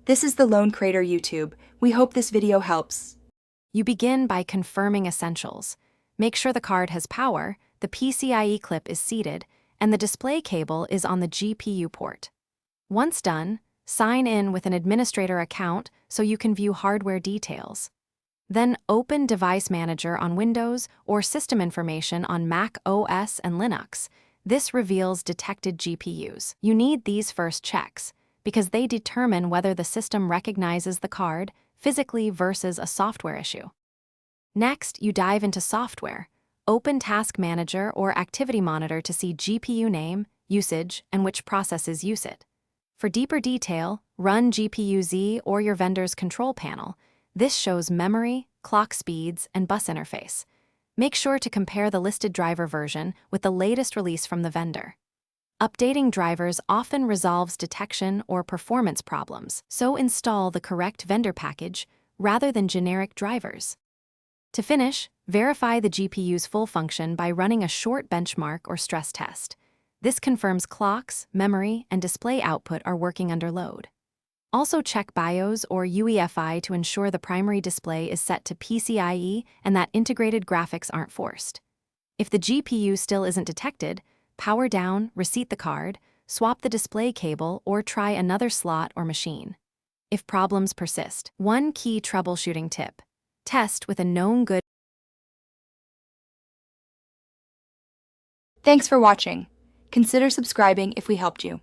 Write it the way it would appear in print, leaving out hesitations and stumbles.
This is the Lone Crater YouTube. We hope this video helps. You begin by confirming essentials. Make sure the card has power, the PCIe clip is seated, and the display cable is on the GPU port. Once done, sign in with an administrator account so you can view hardware details. Then open Device Manager on Windows or System Information on Mac OS and Linux. This reveals detected GPUs. You need these first checks because they determine whether the system recognizes the card physically versus a software issue. Next, you dive into software. Open Task Manager or Activity Monitor to see GPU name, usage, and which processes use it. For deeper detail, run GPU-Z or your vendor's control panel. This shows memory, clock speeds, and bus interface. Make sure to compare the listed driver version with the latest release from the vendor. Updating drivers often resolves detection or performance problems, so install the correct vendor package rather than generic drivers. To finish, verify the GPU's full function by running a short benchmark or stress test. This confirms clocks, memory, and display output are working under load. Also check BIOS or UEFI to ensure the primary display is set to PCIe and that integrated graphics aren't forced. If the GPU still isn't detected, power down, reseat the card, swap the display cable, or try another slot or machine. If problems persist, one key troubleshooting tip: test with a known good. Thanks for watching. Consider subscribing if we helped you.